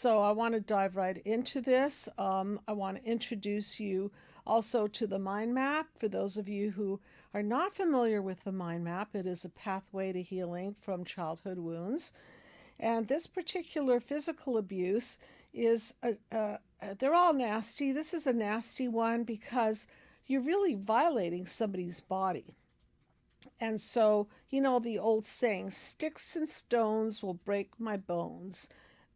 So I want to dive right into this. I want to introduce you also to the mind map. For those of you who are not familiar with the mind map, it is a pathway to healing from childhood wounds. And this particular physical abuse is, they're all nasty. This is a nasty one because you're really violating somebody's body. And so, you know, the old saying, sticks and stones will break my bones.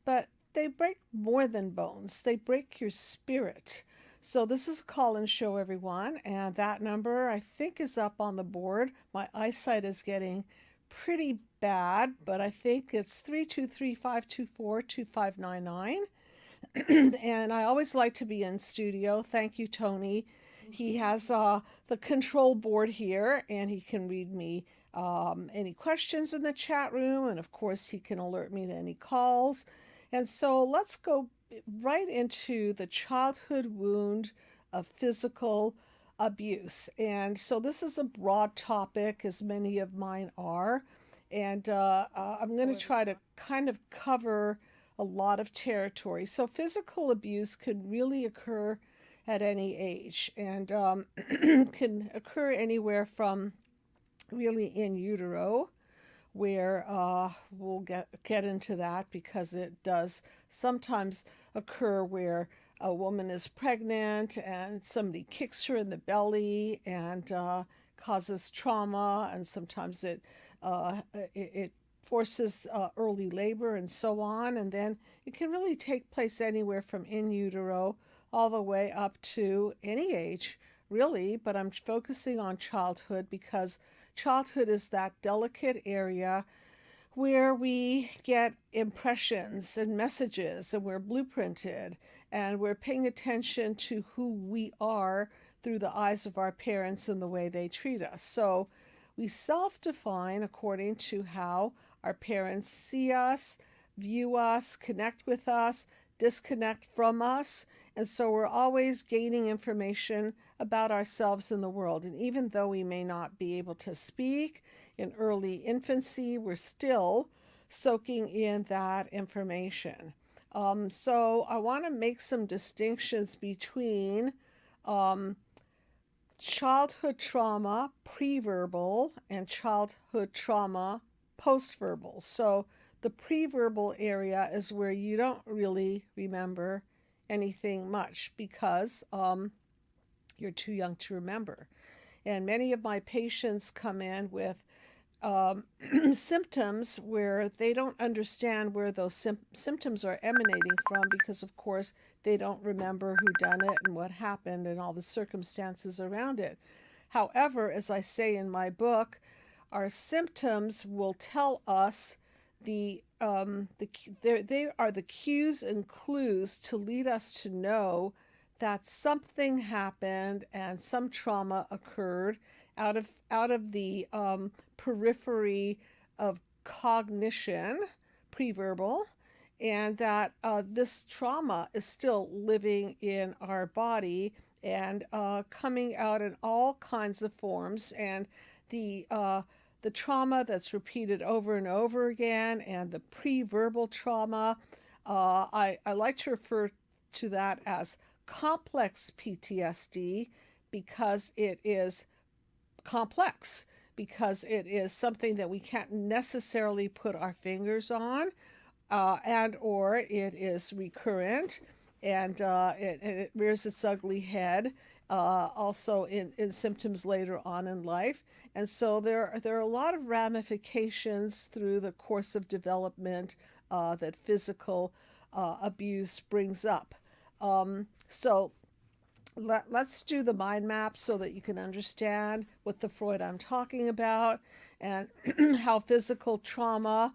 But they break more than bones, they break your spirit. So, this is a call in show, everyone. And that number, I think, is up on the board. My eyesight is getting pretty bad, but I think it's 323-524-2599. And I always like to be in studio. Thank you, Tony. He has the control board here, and he can read me any questions in the chat room, and of course, he can alert me to any calls. And so let's go right into the childhood wound of physical abuse. And so this is a broad topic, as many of mine are, and I'm going to try to kind of cover a lot of territory. So physical abuse can really occur at any age, and can occur anywhere from really in utero, where we'll get into that because it does sometimes occur where a woman is pregnant and somebody kicks her in the belly and causes trauma, and sometimes it forces early labor and so on. And then it can really take place anywhere from in utero all the way up to any age, really. But I'm focusing on childhood because childhood is that delicate area where we get impressions and messages, and we're blueprinted, and we're paying attention to who we are through the eyes of our parents and the way they treat us. So we self-define according to how our parents see us, view us, connect with us, disconnect from us. And so we're always gaining information about ourselves in the world. And even though we may not be able to speak in early infancy, we're still soaking in that information. So I want to make some distinctions between childhood trauma pre-verbal and childhood trauma post-verbal. So the pre-verbal area is where you don't really remember anything much because you're too young to remember. And many of my patients come in with symptoms where they don't understand where those symptoms are emanating from because, of course, they don't remember who done it and what happened and all the circumstances around it. However, as I say in my book, our symptoms will tell us they are the cues and clues to lead us to know that something happened and some trauma occurred out of the periphery of cognition, pre-verbal, and that this trauma is still living in our body and coming out in all kinds of forms. And the trauma that's repeated over and over again, and the pre-verbal trauma, I like to refer to that as complex PTSD because it is complex, because it is something that we can't necessarily put our fingers on, and or it is recurrent, and it rears its ugly head also in symptoms later on in life. And so there are a lot of ramifications through the course of development that physical abuse brings up. So let's do the mind map so that you can understand what the Freud I'm talking about and how physical trauma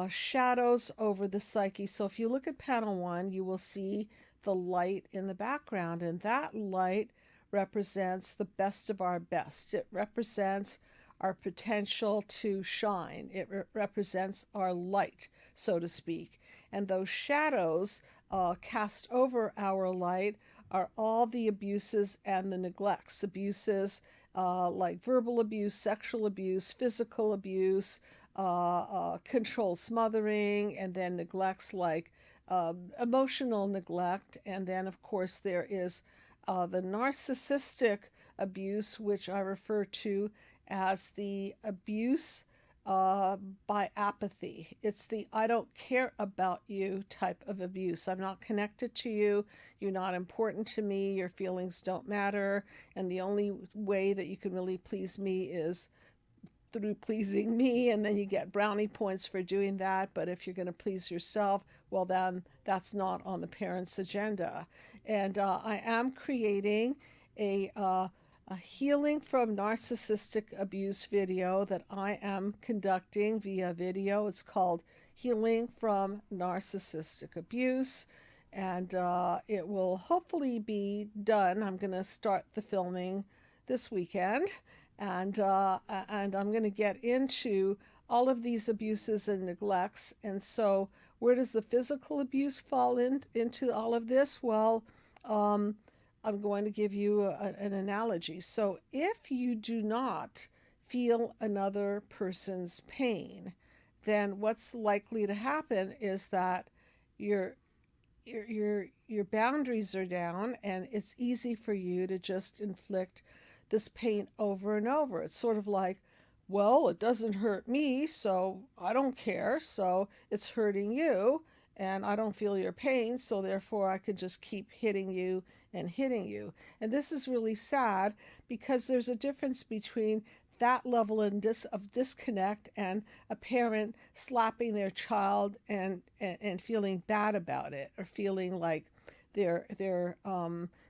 shadows over the psyche. So if you look at panel 1, you will see the light in the background, and that light represents the best of our best. It represents our potential to shine. It represents our light, so to speak. And those shadows cast over our light are all the abuses and the neglects. Abuses like verbal abuse, sexual abuse, physical abuse, control smothering, and then neglects like emotional neglect. And then, of course, there is the narcissistic abuse, which I refer to as the abuse by apathy. It's the I don't care about you type of abuse. I'm not connected to you. You're not important to me. Your feelings don't matter. And the only way that you can really please me is through pleasing me, and then you get brownie points for doing that. But if you're going to please yourself, well, then that's not on the parents' agenda. And I am creating a healing from narcissistic abuse video that I am conducting via video. It's called Healing from Narcissistic Abuse, and it will hopefully be done. I'm going to start the filming this weekend, and I'm going to get into all of these abuses and neglects. And so, where does the physical abuse fall into all of this? Well, I'm going to give you an analogy. So, if you do not feel another person's pain, then what's likely to happen is that your your boundaries are down, and it's easy for you to just inflict this pain over and over. It's sort of like, well, it doesn't hurt me, so I don't care. So it's hurting you, and I don't feel your pain, so therefore I could just keep hitting you and hitting you. And this is really sad, because there's a difference between that level of disconnect and a parent slapping their child and feeling bad about it, or feeling like they're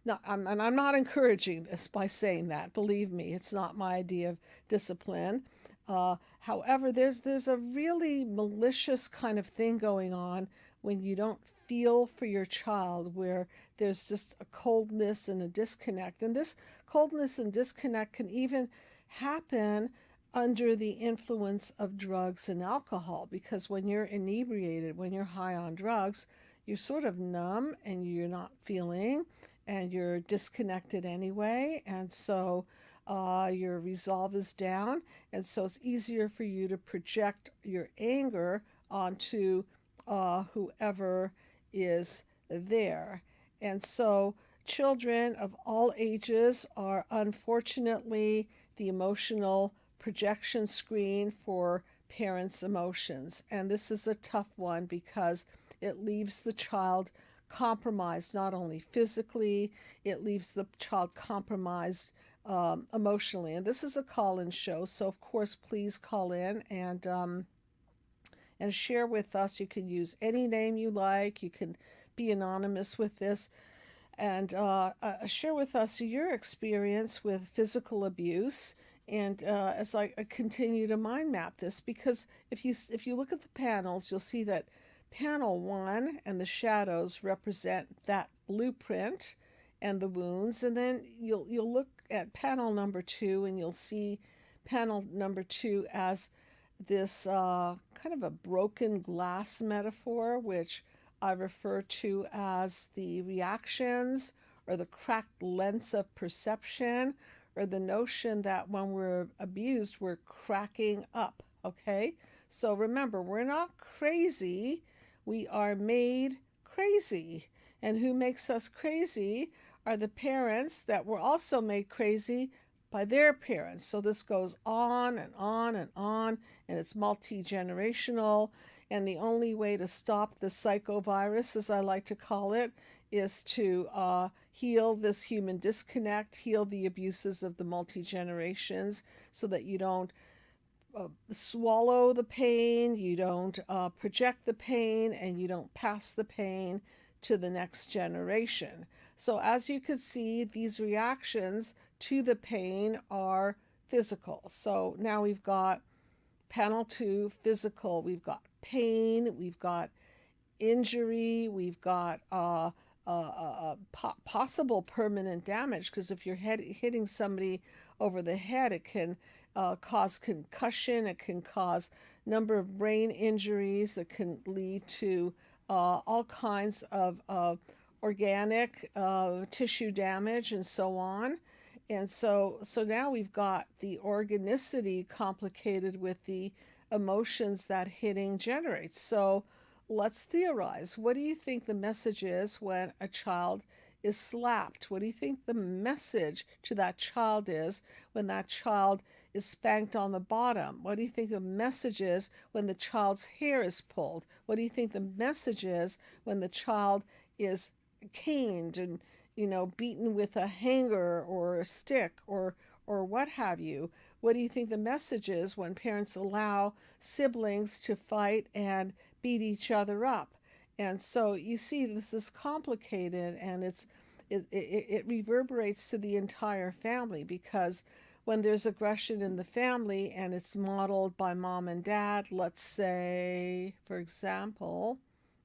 no, and I'm not encouraging this by saying that. Believe me, it's not my idea of discipline. However, there's a really malicious kind of thing going on when you don't feel for your child, where there's just a coldness and a disconnect. And this coldness and disconnect can even happen under the influence of drugs and alcohol, because when you're inebriated, when you're high on drugs, you're sort of numb and you're not feeling, and you're disconnected anyway. And so your resolve is down. And so it's easier for you to project your anger onto whoever is there. And so children of all ages are unfortunately the emotional projection screen for parents' emotions. And this is a tough one, because it leaves the child compromised, not only physically, it leaves the child compromised emotionally. And this is a call-in show, so of course, please call in and share with us. You can use any name you like. You can be anonymous with this, and share with us your experience with physical abuse. And as I continue to mind map this, because if you look at the panels, you'll see that panel 1 and the shadows represent that blueprint and the wounds, and then you'll look at panel number 2, and you'll see panel number 2 as this kind of a broken glass metaphor, which I refer to as the reactions or the cracked lens of perception, or the notion that when we're abused, we're cracking up, okay? So remember, we're not crazy, we are made crazy. And who makes us crazy are the parents that were also made crazy by their parents. So this goes on and on and on, and it's multi-generational. And the only way to stop the psychovirus, as I like to call it, is to heal this human disconnect, heal the abuses of the multi-generations, so that you don't swallow the pain, you don't project the pain, and you don't pass the pain to the next generation. So as you can see, these reactions to the pain are physical. So now we've got panel 2, physical. We've got pain, we've got injury, we've got possible permanent damage, because if you're hitting somebody over the head, it can cause concussion, it can cause number of brain injuries, it can lead to all kinds of organic tissue damage, and so on. And so now we've got the organicity complicated with the emotions that hitting generates. So let's theorize. What do you think the message is when a child is slapped? What do you think the message to that child is when that child is spanked on the bottom? What do you think the message is when the child's hair is pulled? What do you think the message is when the child is caned and, beaten with a hanger or a stick or what have you? What do you think the message is when parents allow siblings to fight and beat each other up? And so you see, this is complicated, and it reverberates to the entire family, because when there's aggression in the family and it's modeled by mom and dad, let's say, for example,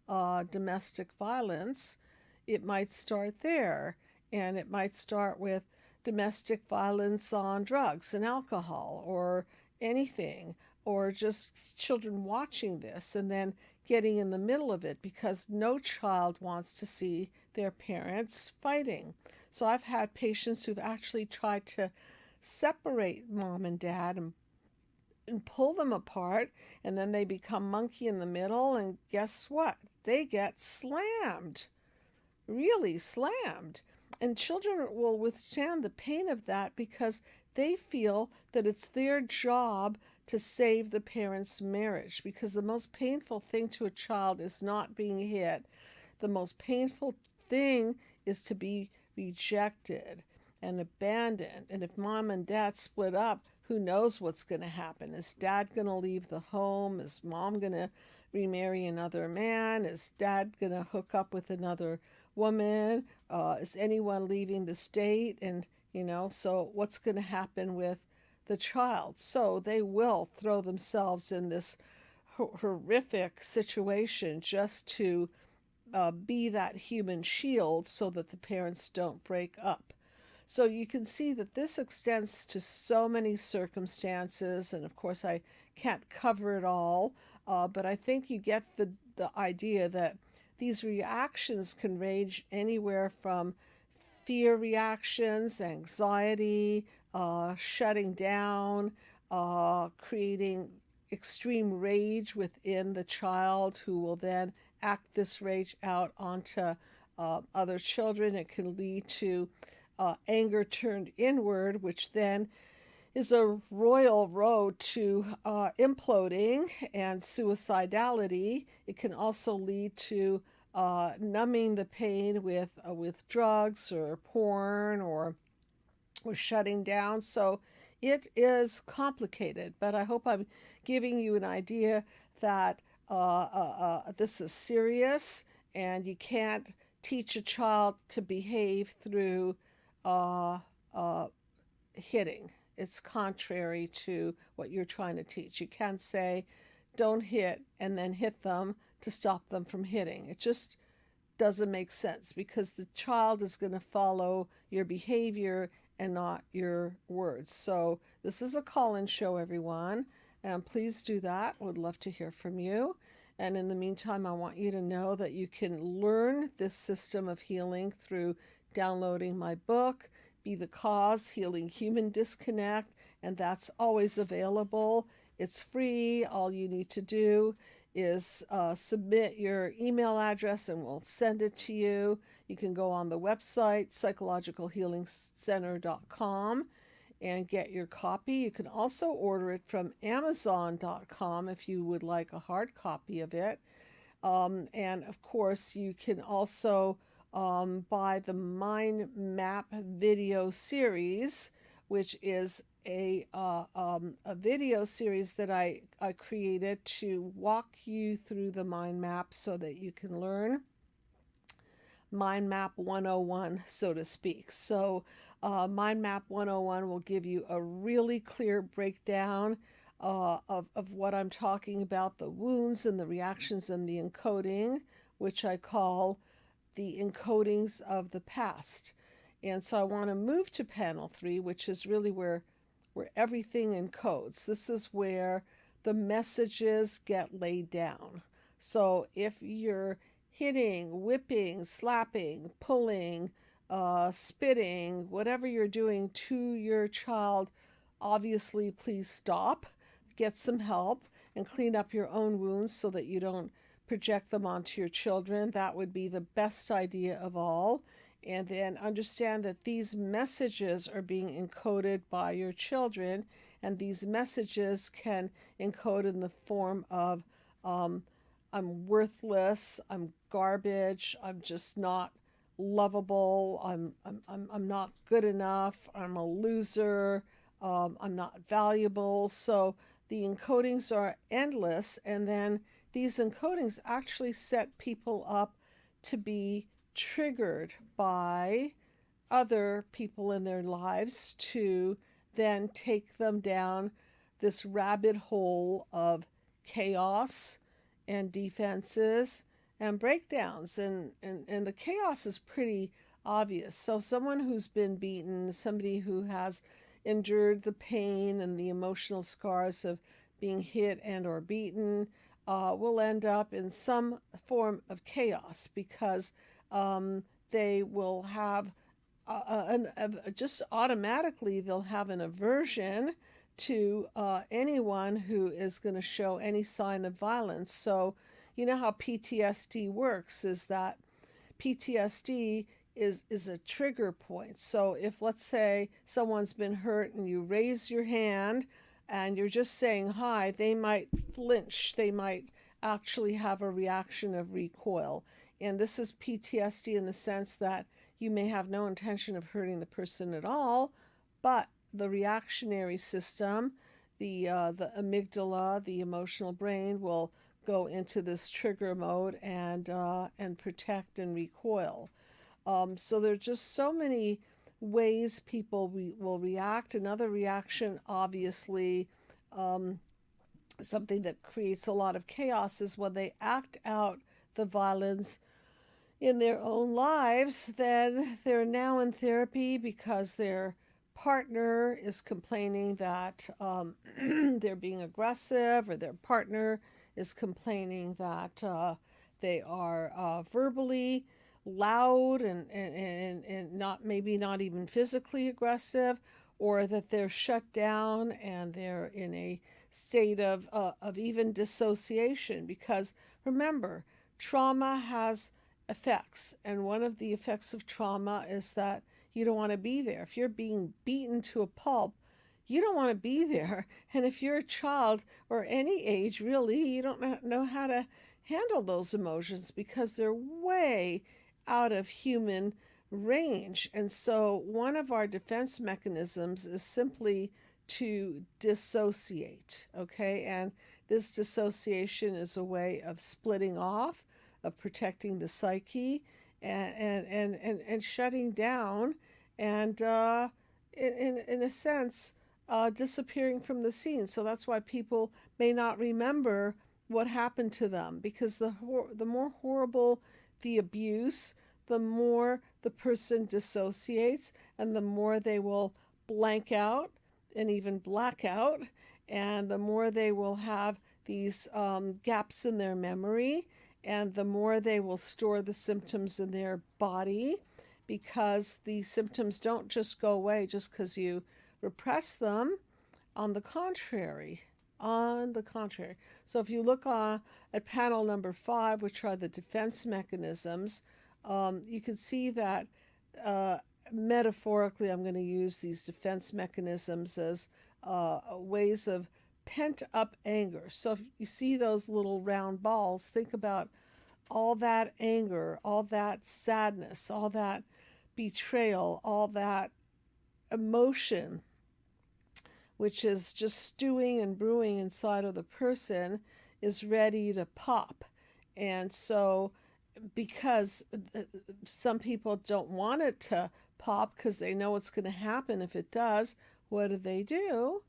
domestic violence, it might start there. And it might start with domestic violence on drugs and alcohol or anything, or just children watching this and then getting in the middle of it, because no child wants to see their parents fighting. So I've had patients who've actually tried to separate mom and dad and pull them apart, and then they become monkey in the middle, and guess what? They get slammed, really slammed. And children will withstand the pain of that because they feel that it's their job to save the parents' marriage, because the most painful thing to a child is not being hit. The most painful thing is to be rejected and abandoned. And if mom and dad split up, who knows what's going to happen? Is dad going to leave the home? Is mom going to remarry another man? Is dad going to hook up with another woman? Is anyone leaving the state? And, so what's going to happen with the child? So they will throw themselves in this horrific situation just to be that human shield so that the parents don't break up. So you can see that this extends to so many circumstances, and of course I can't cover it all, but I think you get the idea that these reactions can range anywhere from fear reactions, anxiety, shutting down, creating extreme rage within the child, who will then act this rage out onto other children. It can lead to anger turned inward, which then is a royal road to imploding and suicidality. It can also lead to numbing the pain with drugs or porn or shutting down. So it is complicated, but I hope I'm giving you an idea that this is serious, and you can't teach a child to behave through hitting. It's contrary to what you're trying to teach. You can't say, don't hit, and then hit them to stop them from hitting. It just doesn't make sense, because the child is going to follow your behavior and not your words. So this is a call-in show, everyone, and please do that. Would love to hear from you. And in the meantime, I want you to know that you can learn this system of healing through downloading my book, Be the Cause, Healing Human Disconnect, and that's always available. It's free. All you need to do is submit your email address and we'll send it to you. You can go on the website, psychologicalhealingcenter.com, and get your copy. You can also order it from amazon.com if you would like a hard copy of it. And of course, you can also buy the Mind Map video series, which is a video series that I created to walk you through the mind map so that you can learn Mind Map 101, so to speak. So Mind Map 101 will give you a really clear breakdown of what I'm talking about, the wounds and the reactions and the encoding, which I call the encodings of the past. And so I want to move to panel 3, which is really where everything encodes. This is where the messages get laid down. So if you're hitting, whipping, slapping, pulling, spitting, whatever you're doing to your child, obviously please stop, get some help, and clean up your own wounds so that you don't project them onto your children. That would be the best idea of all. And then understand that these messages are being encoded by your children, and these messages can encode in the form of I'm worthless, I'm garbage, I'm just not lovable, I'm not good enough, I'm a loser, I'm not valuable. So the encodings are endless, and then these encodings actually set people up to be triggered by other people in their lives to then take them down this rabbit hole of chaos and defenses and breakdowns. And the chaos is pretty obvious. So someone who's been beaten, somebody who has endured the pain and the emotional scars of being hit and or beaten will end up in some form of chaos, because they will have just automatically they'll have an aversion to anyone who is going to show any sign of violence. So you know how PTSD works, is that PTSD is a trigger point. So if, let's say, someone's been hurt and you raise your hand and you're just saying hi, they might flinch. They might actually have a reaction of recoil. And this is PTSD in the sense that you may have no intention of hurting the person at all, but the reactionary system, the amygdala, the emotional brain, will go into this trigger mode and protect and recoil. So there are just so many ways people will react. Another reaction, obviously, something that creates a lot of chaos, is when they act out the violence in their own lives. Then they're now in therapy because their partner is complaining that they're being aggressive, or their partner is complaining that they are verbally loud and not, maybe not even physically aggressive, or that they're shut down and they're in a state of even dissociation. Because remember, trauma has effects, and one of the effects of trauma is that you don't want to be there. If you're being beaten to a pulp, you don't want to be there. And if you're a child, or any age really, you don't know how to handle those emotions because they're way out of human range. And so one of our defense mechanisms is simply to dissociate, okay? And this dissociation is a way of splitting off, of protecting the psyche, and shutting down, and in a sense disappearing from the scene. So that's why people may not remember what happened to them, because the more horrible the abuse, the more the person dissociates, and the more they will blank out and even black out, and the more they will have these gaps in their memory, and the more they will store the symptoms in their body, because the symptoms don't just go away just because you repress them. On the contrary. So if you look at panel number 5, which are the defense mechanisms, you can see that metaphorically, I'm going to use these defense mechanisms as ways of pent-up anger. So if you see those little round balls, think about all that anger, all that sadness, all that betrayal, all that emotion, which is just stewing and brewing inside of the person, is ready to pop. And so because some people don't want it to pop because they know what's going to happen if it does, what do?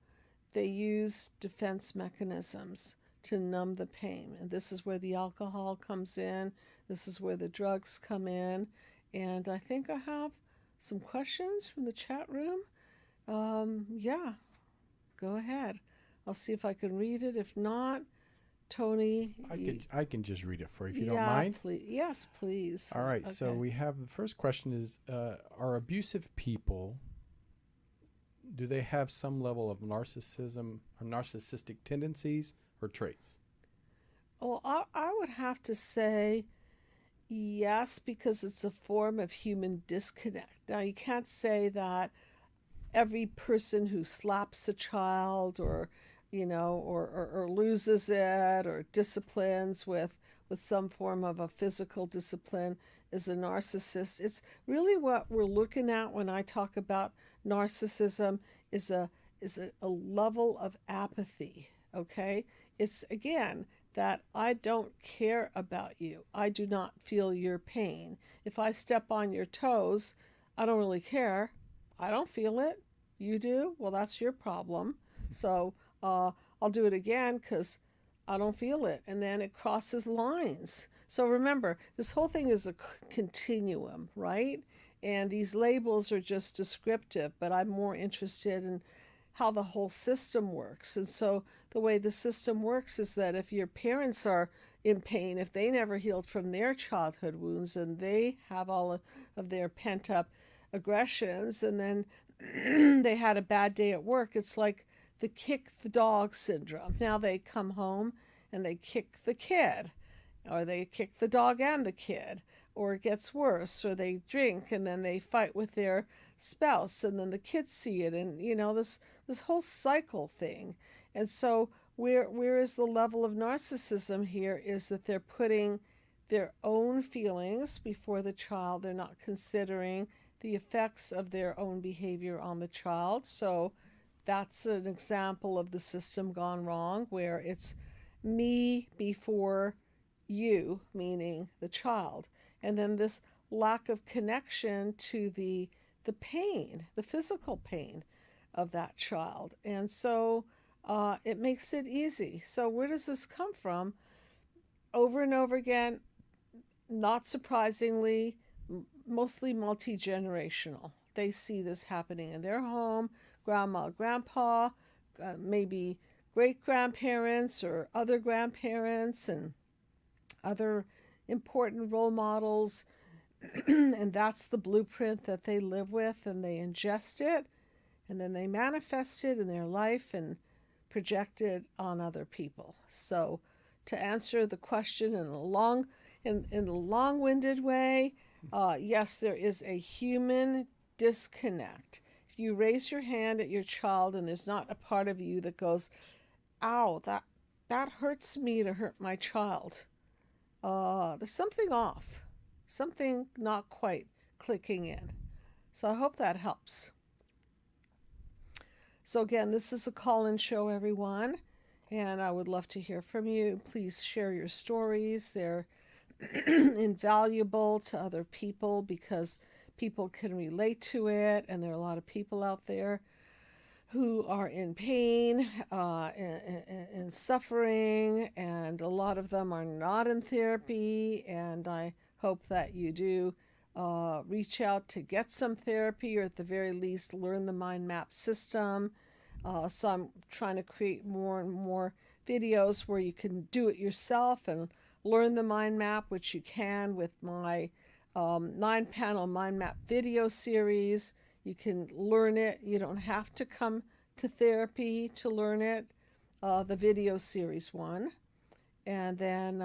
They use defense mechanisms to numb the pain. And this is where the alcohol comes in. This is where the drugs come in. And I think I have some questions from the chat room. Yeah, go ahead. I'll see if I can read it. If not, Tony, I can just read it for you if you don't mind. Please. Yes, please. All right. Okay. So we have the first question is, are abusive people, do they have some level of narcissism or narcissistic tendencies or traits? Well, I would have to say yes, because it's a form of human disconnect. Now, you can't say that every person who slaps a child or or loses it or disciplines with some form of a physical discipline is a narcissist. It's really what we're looking at when I talk about narcissism is a level of apathy. Okay, it's again that I don't care about you. I do not feel your pain. If I step on your toes, I don't really care. I don't feel it. You do? Well, that's your problem. So I'll do it again because I don't feel it. And then it crosses lines. So remember, this whole thing is a continuum, right? And these labels are just descriptive, but I'm more interested in how the whole system works. And so the way the system works is that if your parents are in pain, if they never healed from their childhood wounds and they have all of their pent up aggressions, and then they had a bad day at work, it's like the kick the dog syndrome. Now they come home and they kick the kid, or they kick the dog and the kid, or it gets worse, or they drink and then they fight with their spouse, and then the kids see it, and this whole cycle thing. And so where is the level of narcissism here is that they're putting their own feelings before the child. They're not considering the effects of their own behavior on the child. So that's an example of the system gone wrong, where it's me before you, meaning the child. And then this lack of connection to the pain, the physical pain of that child. And so it makes it easy. So where does this come from? Over and over again, not surprisingly, mostly multi-generational. They see this happening in their home, grandma, grandpa, maybe great-grandparents or other grandparents and other important role models. And that's the blueprint that they live with, and they ingest it, and then they manifest it in their life and project it on other people. So to answer the question in a long-winded way, yes, there is a human disconnect. If you raise your hand at your child and there's not a part of you that goes, ow, that hurts me to hurt my child, there's something off, something not quite clicking in. So I hope that helps. So again, this is a call-in show, everyone, and I would love to hear from you. Please share your stories. They're invaluable to other people because people can relate to it, and there are a lot of people out there who are in pain and suffering, and a lot of them are not in therapy, and I hope that you do reach out to get some therapy, or at the very least learn the mind map system. So I'm trying to create more and more videos where you can do it yourself and learn the mind map, which you can with my 9-panel mind map video series. You can learn it. You don't have to come to therapy to learn it. The video series one. And then,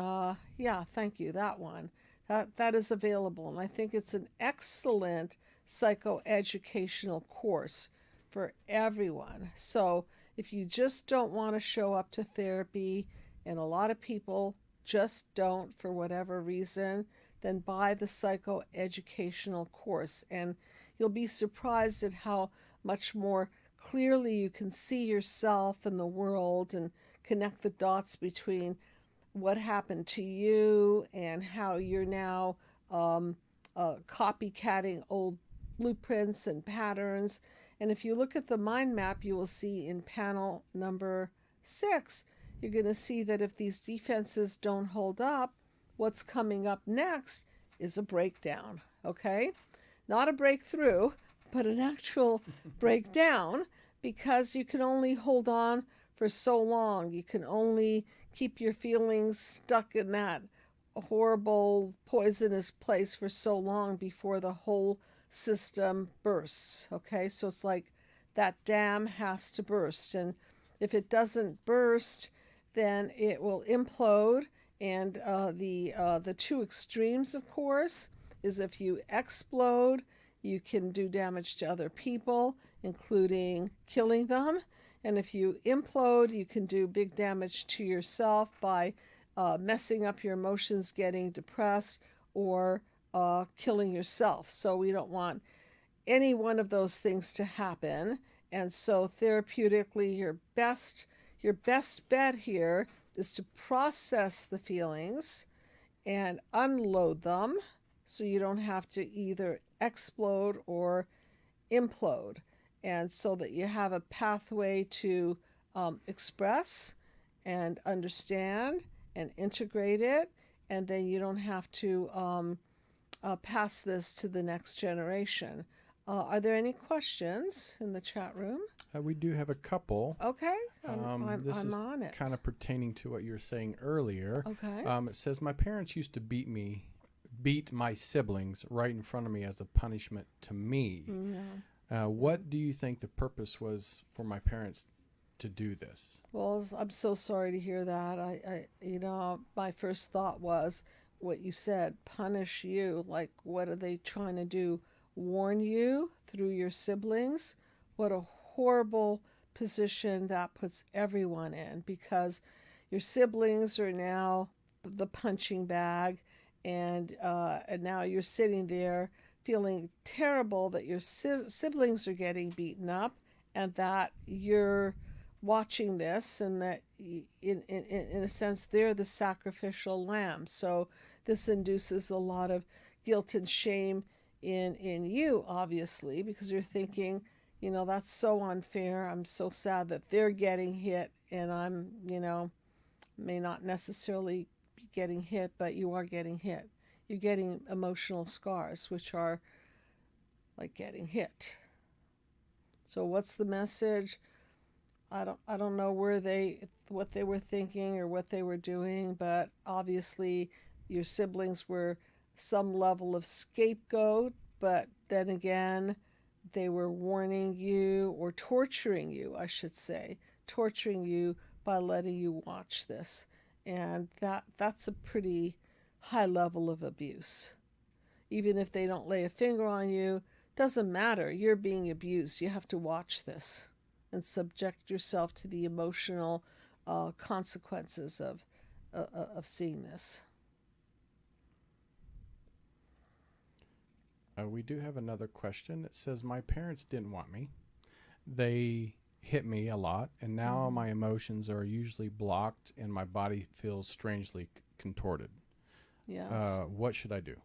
yeah, thank you, that one. That is available. And I think it's an excellent psychoeducational course for everyone. So if you just don't want to show up to therapy, and a lot of people just don't for whatever reason, then buy the psychoeducational course. And you'll be surprised at how much more clearly you can see yourself and the world and connect the dots between what happened to you and how you're now copycatting old blueprints and patterns. And if you look at the mind map, you will see in panel number 6, you're going to see that if these defenses don't hold up, what's coming up next is a breakdown, okay? Not a breakthrough, but an actual breakdown, because you can only hold on for so long. You can only keep your feelings stuck in that horrible, poisonous place for so long before the whole system bursts, okay? So it's like that dam has to burst, and if it doesn't burst, then it will implode, And the two extremes, of course, is if you explode, you can do damage to other people, including killing them. And if you implode, you can do big damage to yourself by messing up your emotions, getting depressed, or killing yourself. So we don't want any one of those things to happen. And so therapeutically, your best bet here is to process the feelings and unload them so you don't have to either explode or implode. And so that you have a pathway to express and understand and integrate it. And then you don't have to pass this to the next generation. Are there any questions in the chat room? We do have a couple. Okay, I'm This is on it. kind of pertaining to what you were saying earlier. Okay. It says, my parents used to beat my siblings right in front of me as a punishment to me. Yeah. What do you think the purpose was for my parents to do this? Well, I'm so sorry to hear that. My first thought was what you said, punish you. Like, what are they trying to do? Warn you through your siblings? What a horrible position that puts everyone in, because your siblings are now the punching bag, and now you're sitting there feeling terrible that your siblings are getting beaten up, and that you're watching this, and that in a sense they're the sacrificial lamb. So this induces a lot of guilt and shame in you, obviously, because you're thinking, that's so unfair. I'm so sad that they're getting hit, and I'm, may not necessarily be getting hit, but you are getting hit. You're getting emotional scars, which are like getting hit. So what's the message? I don't know what they were thinking or what they were doing, but obviously your siblings were some level of scapegoat, but then again, they were warning you, or torturing you, I should say, torturing you by letting you watch this. And that's a pretty high level of abuse. Even if they don't lay a finger on you, doesn't matter. You're being abused. You have to watch this and subject yourself to the emotional consequences of seeing this. We do have another question. It says, my parents didn't want me. They hit me a lot, and now my emotions are usually blocked and my body feels strangely contorted. Yes. What should I do?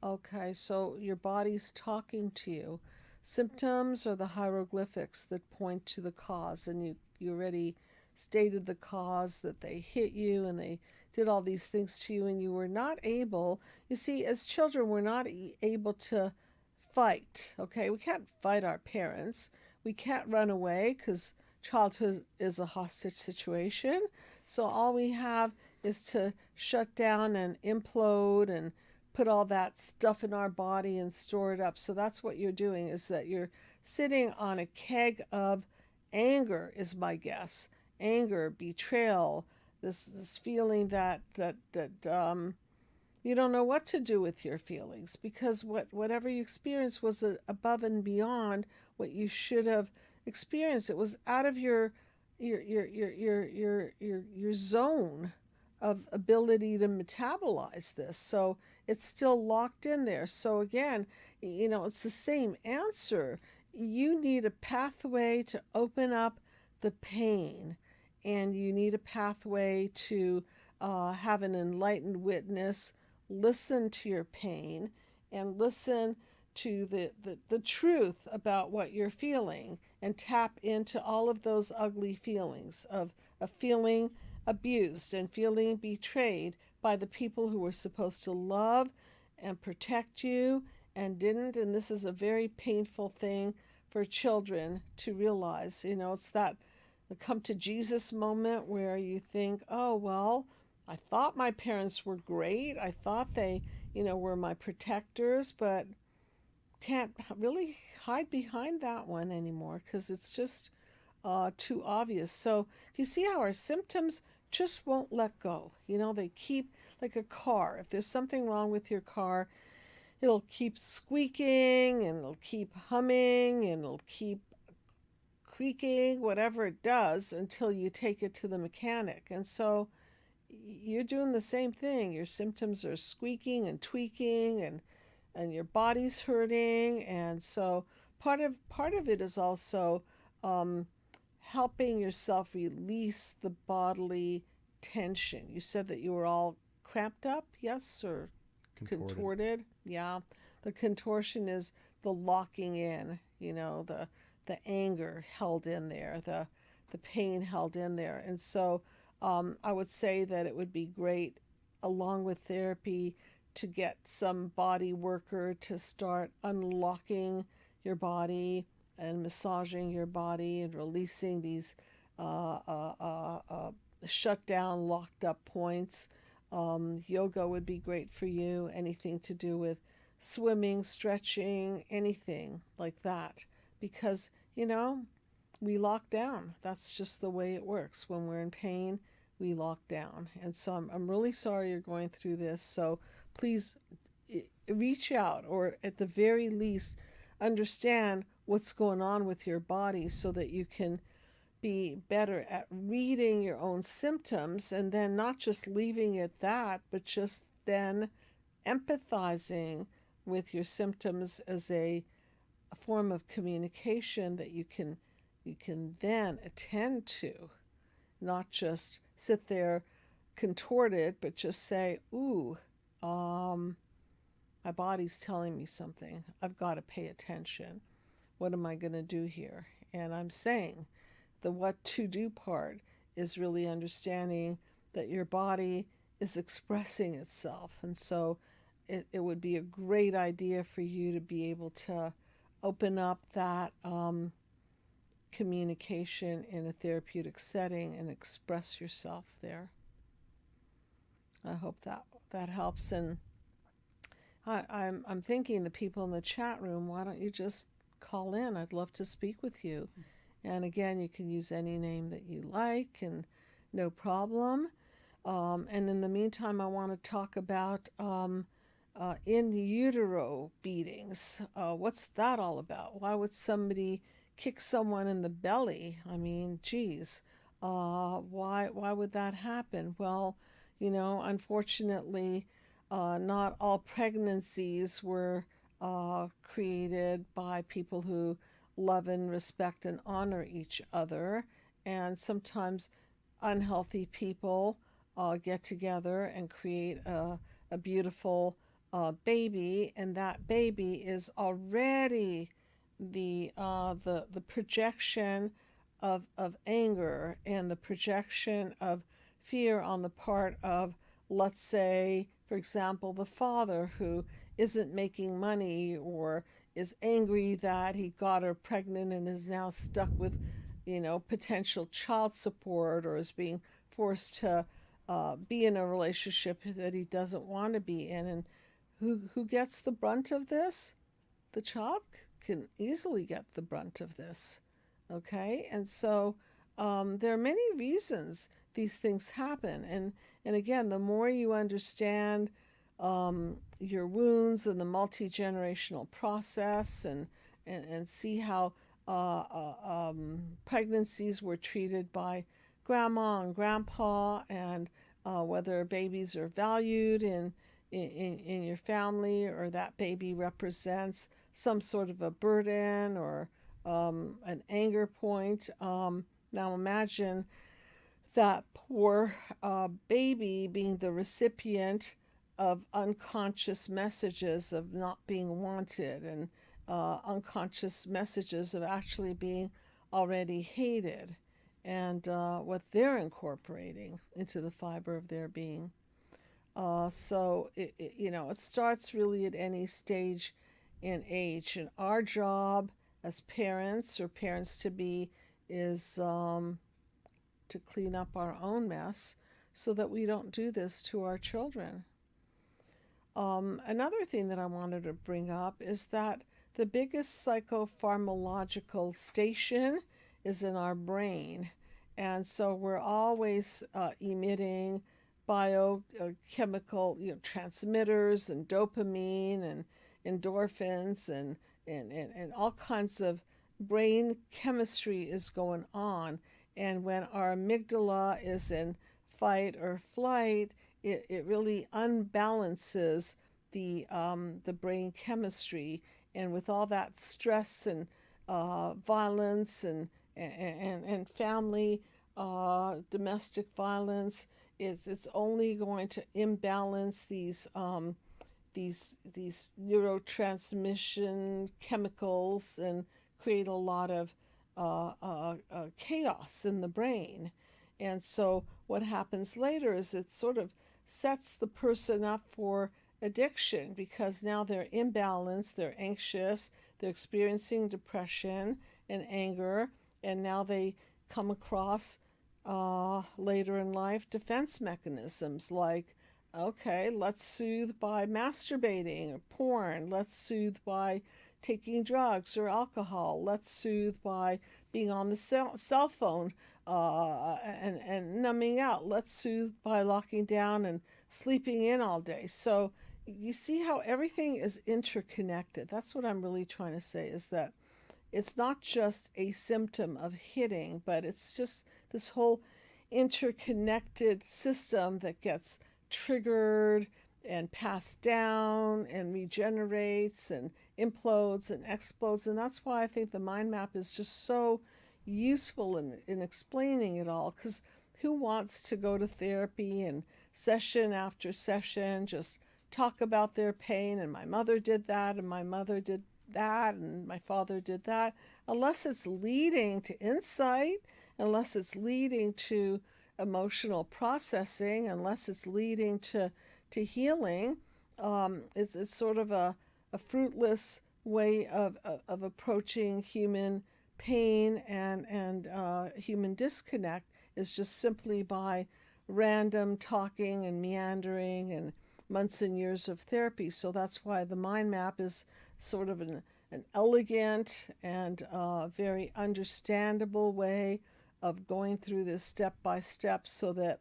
Okay, so your body's talking to you. Symptoms are the hieroglyphics that point to the cause, and you already stated the cause, that they hit you and they did all these things to you, and you were not able. You see, as children, we're not able to fight. Okay, we can't fight our parents. We can't run away because childhood is a hostage situation. So all we have is to shut down and implode and put all that stuff in our body and store it up. So that's what you're doing, is that you're sitting on a keg of anger, is my guess. Anger, betrayal, this feeling that you don't know what to do with your feelings, because whatever you experienced was above and beyond what you should have experienced. It was out of your zone of ability to metabolize this. So it's still locked in there. So again, it's the same answer. You need a pathway to open up the pain, and you need a pathway to have an enlightened witness listen to your pain and listen to the truth about what you're feeling, and tap into all of those ugly feelings of feeling abused and feeling betrayed by the people who were supposed to love and protect you and didn't. And this is a very painful thing for children to realize. It's that come to Jesus moment where you think, oh, well, I thought my parents were great. I thought they, were my protectors, but can't really hide behind that one anymore because it's just too obvious. So you see how our symptoms just won't let go. You know, they keep, like a car. If there's something wrong with your car, it'll keep squeaking and it'll keep humming and it'll keep creaking, whatever it does, until you take it to the mechanic. And so you're doing the same thing. Your symptoms are squeaking and tweaking, and your body's hurting. And so part of it is also um, helping yourself release the bodily tension. You said that you were all cramped up, yes, or contorted. Yeah, the contortion is the locking in. You know, the anger held in there, the pain held in there. And so I would say that it would be great, along with therapy, to get some body worker to start unlocking your body and massaging your body and releasing these uh, uh, uh, uh, shut down, locked up points. Yoga would be great for you. Anything to do with swimming, stretching, anything like that. Because, you know, we lock down. That's just the way it works. When we're in pain, we lock down. And so I'm really sorry you're going through this. So please reach out, or at the very least, understand what's going on with your body so that you can be better at reading your own symptoms, and then not just leaving it that, but just then empathizing with your symptoms as a form of communication that you can then attend to, not just sit there contorted, but just say, ooh, um, my body's telling me something. I've got to pay attention. What am I going to do here? And I'm saying the what to do part is really understanding that your body is expressing itself. And so it would be a great idea for you to be able to open up that communication in a therapeutic setting and express yourself there. I hope that helps. And I'm thinking the people in the chat room, why don't you just call in? I'd love to speak with you. And again, you can use any name that you like, and no problem. And in the meantime, I want to talk about in utero beatings. What's that all about? Why would somebody kick someone in the belly? I mean, geez, why would that happen? Well, you know, unfortunately, not all pregnancies were created by people who love and respect and honor each other. And sometimes unhealthy people get together and create a beautiful baby, and that baby is already the projection of anger and the projection of fear on the part of, let's say, for example, the father who isn't making money, or is angry that he got her pregnant and is now stuck with, you know, potential child support, or is being forced to be in a relationship that he doesn't want to be in. And who gets the brunt of this? The child can easily get the brunt of this. Okay, and so there are many reasons these things happen. And again, the more you understand your wounds and the multi-generational process, and see how pregnancies were treated by grandma and grandpa, and whether babies are valued in your family, or that baby represents some sort of a burden or an anger point. Now imagine that poor baby being the recipient of unconscious messages of not being wanted, and unconscious messages of actually being already hated, and what they're incorporating into the fiber of their being. So it starts really at any stage in age, and our job as parents, or parents to be, is to clean up our own mess so that we don't do this to our children. Another thing that I wanted to bring up is that the biggest psychopharmacological station is in our brain. And so we're always emitting biochemical, transmitters and dopamine and endorphins and all kinds of brain chemistry is going on. And when our amygdala is in fight or flight, it really unbalances the brain chemistry. And with all that stress and violence and family domestic violence, it's only going to imbalance these neurotransmission chemicals and create a lot of chaos in the brain. And so what happens later is it sort of sets the person up for addiction, because now they're imbalanced, they're anxious, they're experiencing depression and anger, and now they come across later in life defense mechanisms like, okay, let's soothe by masturbating or porn, let's soothe by taking drugs or alcohol, let's soothe by being on the cell phone and numbing out, let's soothe by locking down and sleeping in all day. So you see how everything is interconnected. That's what I'm really trying to say, is that it's not just a symptom of hitting, but it's just this whole interconnected system that gets triggered and passed down and regenerates and implodes and explodes. And that's why I think the mind map is just so useful in explaining it all, because who wants to go to therapy and session after session just talk about their pain, and my mother did that and my mother did that and my father did that, unless it's leading to insight, unless it's leading to emotional processing, unless it's leading to healing. It's sort of a fruitless way of approaching human pain and human disconnect, is just simply by random talking and meandering and months and years of therapy. So that's why the mind map is sort of an elegant and very understandable way of going through this step by step, so that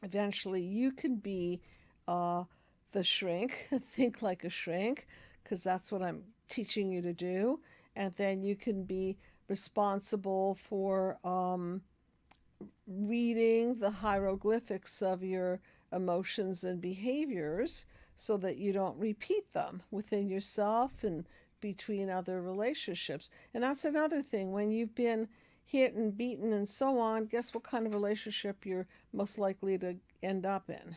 eventually you can be the shrink, think like a shrink, because that's what I'm teaching you to do. And then you can be responsible for reading the hieroglyphics of your emotions and behaviors, so that you don't repeat them within yourself and between other relationships. And that's another thing. When you've been hit and beaten and so on, guess what kind of relationship you're most likely to end up in?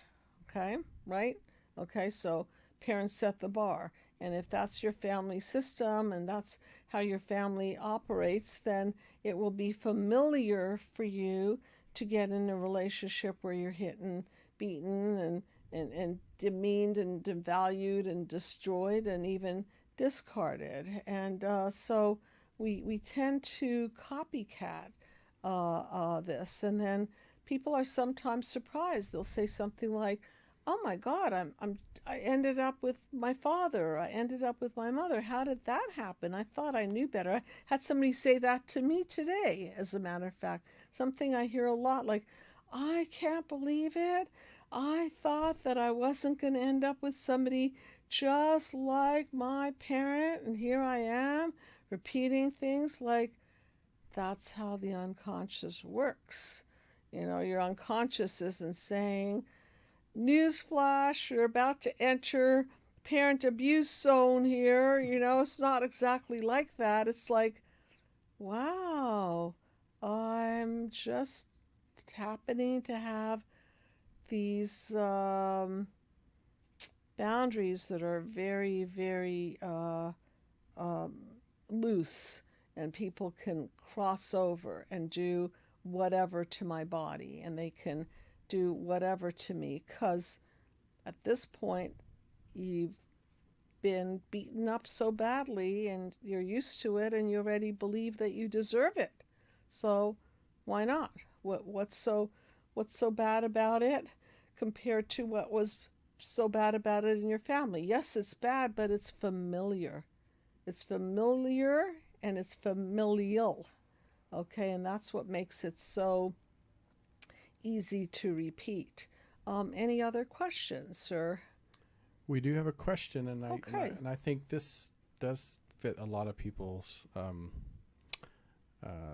Okay, right? Okay, so parents set the bar. And if that's your family system and that's how your family operates, then it will be familiar for you to get in a relationship where you're hit and beaten and demeaned and devalued and destroyed and even discarded. And so we tend to copycat this. And then people are sometimes surprised. They'll say something like, oh my God, I ended up with my father. I ended up with my mother. How did that happen? I thought I knew better. I had somebody say that to me today, as a matter of fact. Something I hear a lot, like, I can't believe it. I thought that I wasn't going to end up with somebody just like my parent, and here I am repeating things like, that's how the unconscious works. Your unconscious isn't saying, newsflash, you're about to enter parent abuse zone here. It's not exactly like that. It's like, wow, I'm just happening to have these boundaries that are very, very loose, and people can cross over and do whatever to my body, and they can do whatever to me, because at this point you've been beaten up so badly and you're used to it, and you already believe that you deserve it. So why not? What's so bad about it compared to what was so bad about it in your family? Yes, it's bad, but it's familiar. It's familiar and it's familial. Okay, and that's what makes it so easy to repeat. Any other questions, sir? We do have a question, and Okay. I think this does fit a lot of people's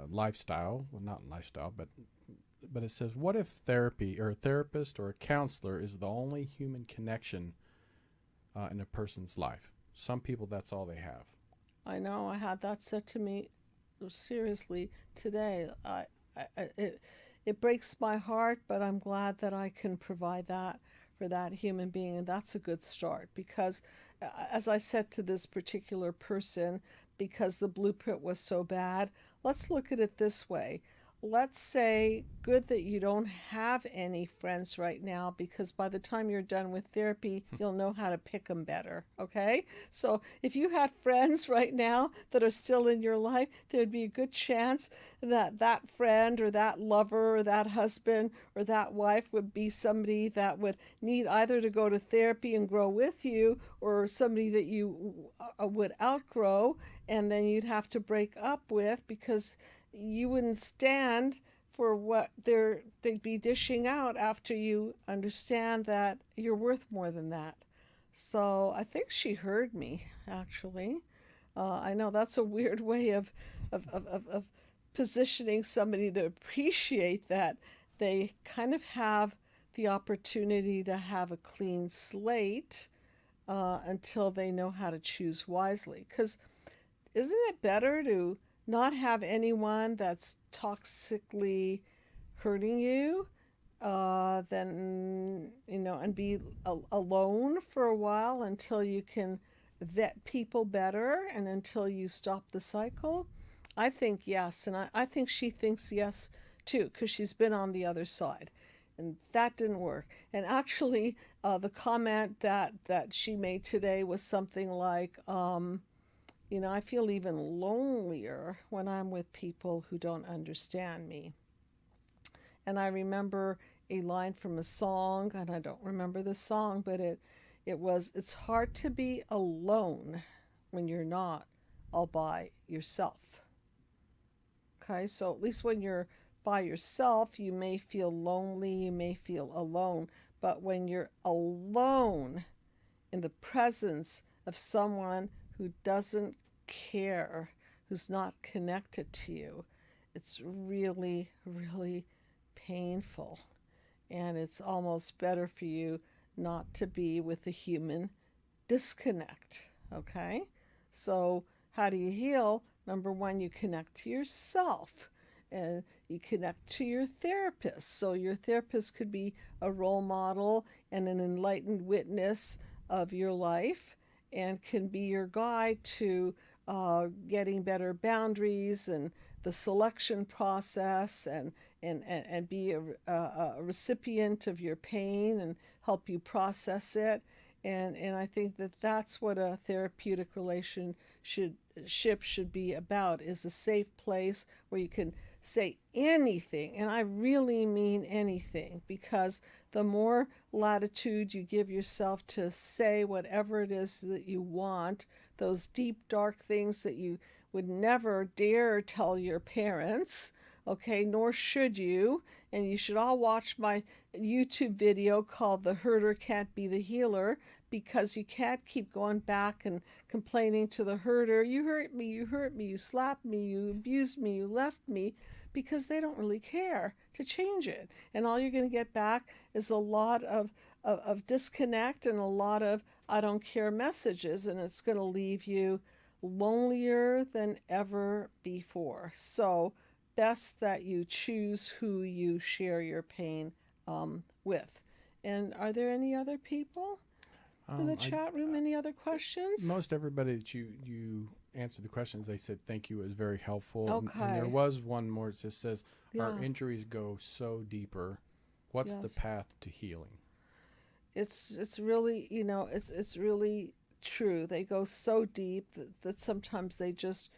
lifestyle. Well, not lifestyle, but it says, what if therapy or a therapist or a counselor is the only human connection in a person's life? Some people, that's all they have. I know I had that said to me seriously today. It breaks my heart, but I'm glad that I can provide that for that human being, and that's a good start because, as I said to this particular person, because the blueprint was so bad, let's look at it this way. Let's say good that you don't have any friends right now because by the time you're done with therapy, you'll know how to pick them better. Okay? So if you had friends right now that are still in your life, there'd be a good chance that that friend or that lover or that husband or that wife would be somebody that would need either to go to therapy and grow with you or somebody that you would outgrow and then you'd have to break up with because you wouldn't stand for what they'd be dishing out after you understand that you're worth more than that. So I think she heard me, actually. I know that's a weird way of positioning somebody to appreciate that they kind of have the opportunity to have a clean slate until they know how to choose wisely. Because isn't it better to not have anyone that's toxically hurting you than, and be alone for a while until you can vet people better and until you stop the cycle? I think yes, and I think she thinks yes too, because she's been on the other side. And that didn't work. And actually, the comment that she made today was something like, I feel even lonelier when I'm with people who don't understand me. And I remember a line from a song, and I don't remember the song, but it was, it's hard to be alone when you're not all by yourself. Okay, so at least when you're by yourself, you may feel lonely, you may feel alone, but when you're alone in the presence of someone who doesn't care, who's not connected to you, it's really, really painful. And it's almost better for you not to be with a human disconnect. Okay? So, how do you heal? Number one, you connect to yourself and you connect to your therapist. So, your therapist could be a role model and an enlightened witness of your life and can be your guide to getting better boundaries and the selection process and be a recipient of your pain and help you process it. And I think that that's what a therapeutic relationship should be about, is a safe place where you can say anything, and I really mean anything, because the more latitude you give yourself to say whatever it is that you want, those deep, dark things that you would never dare tell your parents, okay, nor should you. And you should all watch my YouTube video called The Herder Can't Be the Healer, because you can't keep going back and complaining to the herder, you hurt me, you slapped me, you abused me, you left me, because they don't really care to change it. And all you're going to get back is a lot of disconnect and a lot of I don't care messages, and it's going to leave you lonelier than ever before. So, best that you choose who you share your pain with. And are there any other people in the chat room? Any other questions? Most everybody that you answered the questions, they said thank you, it was very helpful. Okay. And there was one more that just says, Yeah. our injuries go so deeper. What's the Yes. path to healing? It's really, it's really true. They go so deep that sometimes they just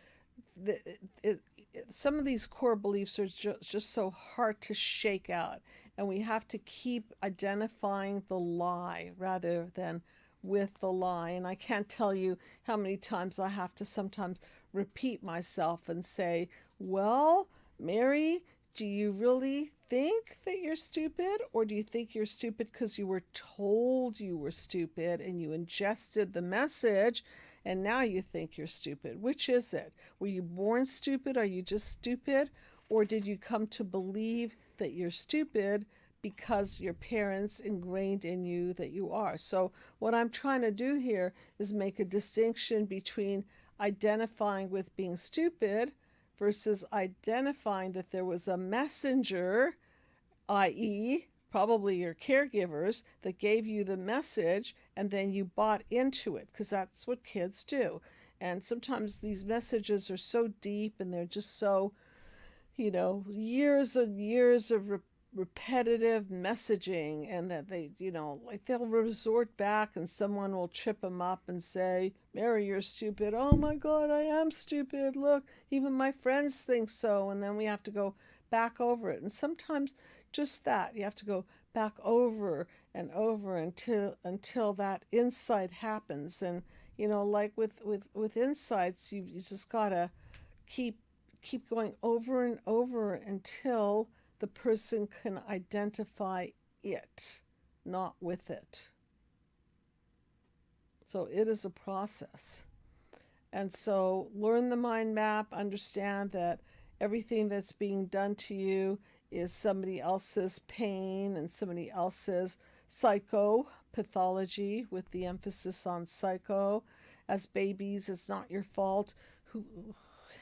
it, some of these core beliefs are just so hard to shake out, and we have to keep identifying the lie rather than with the lie. And I can't tell you how many times I have to sometimes repeat myself and say, well, Mary, do you really think that you're stupid? Or do you think you're stupid because you were told you were stupid and you ingested the message and now you think you're stupid? Which is it? Were you born stupid? Are you just stupid? Or did you come to believe that you're stupid because your parents ingrained in you that you are? So, what I'm trying to do here is make a distinction between identifying with being stupid versus identifying that there was a messenger, i.e., probably your caregivers, that gave you the message and then you bought into it, because that's what kids do. And sometimes these messages are so deep and they're just so, years and years of repetitive messaging, and that they, like they'll resort back and someone will trip them up and say, Mary, you're stupid. Oh my God, I am stupid. Look, even my friends think so. And then we have to go back over it. And sometimes just that, you have to go back over and over until that insight happens. And, like with insights, you just gotta keep going over and over until the person can identify it, not with it. So it is a process. And so learn the mind map, understand that everything that's being done to you is somebody else's pain and somebody else's psychopathology, with the emphasis on psycho. As babies, it's not your fault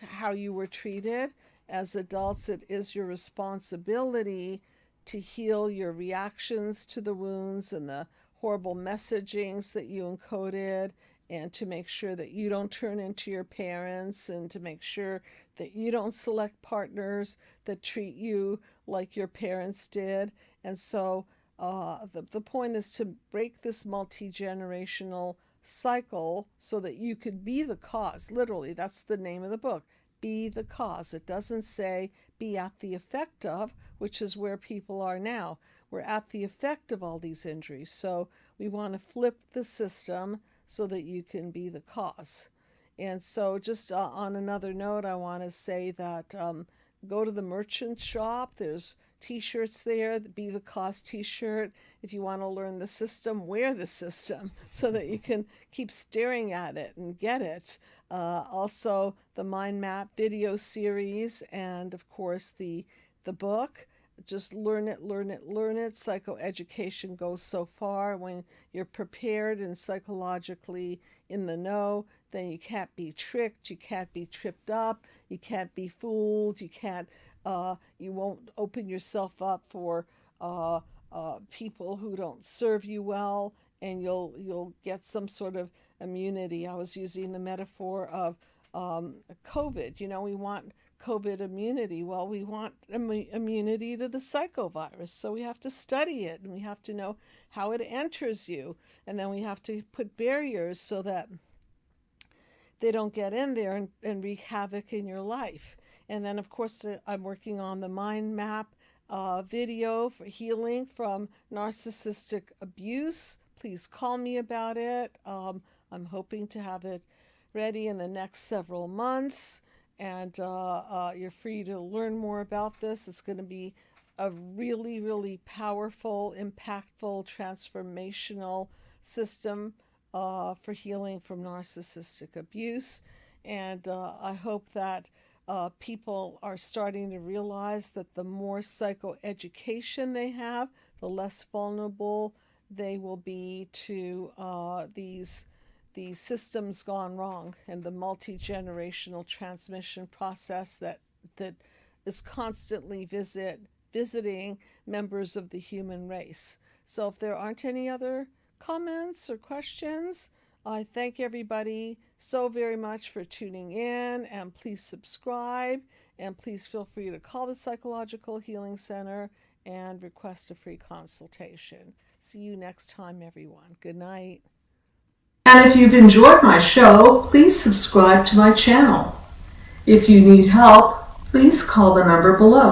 how you were treated. As adults, it is your responsibility to heal your reactions to the wounds and the horrible messagings that you encoded, and to make sure that you don't turn into your parents, and to make sure that you don't select partners that treat you like your parents did. And so the point is to break this multi-generational cycle so that you could be the cause. Literally, that's the name of the book. Be the cause. It doesn't say be at the effect of, which is where people are now. We're at the effect of all these injuries. So we want to flip the system so that you can be the cause. And so just on another note, I want to say that go to the merchant shop. There's t-shirts there, the Be the Cause t-shirt. If you want to learn the system, wear the system so that you can keep staring at it and get it. Also, the mind map video series, and of course the book. Just learn it, learn it, learn it. Psychoeducation goes so far. When you're prepared and psychologically in the know, then you can't be tricked, you can't be tripped up, you can't be fooled, you won't open yourself up for people who don't serve you well, and you'll get some sort of immunity. I was using the metaphor of COVID. We want COVID immunity. Well, we want immunity to the psychovirus, so we have to study it, and we have to know how it enters you, and then we have to put barriers so that they don't get in there and wreak havoc in your life. And then, of course, I'm working on the mind map video for healing from narcissistic abuse. Please call me about it. I'm hoping to have it ready in the next several months. And you're free to learn more about this. It's going to be a really, really powerful, impactful, transformational system for healing from narcissistic abuse. And I hope that people are starting to realize that the more psychoeducation they have, the less vulnerable they will be to these systems gone wrong, and the multi-generational transmission process that is constantly visiting members of the human race. So if there aren't any other comments or questions, I thank everybody so very much for tuning in, and please subscribe, and please feel free to call the Psychological Healing Center and request a free consultation. See you next time, everyone. Good night. And if you've enjoyed my show, please subscribe to my channel. If you need help, please call the number below.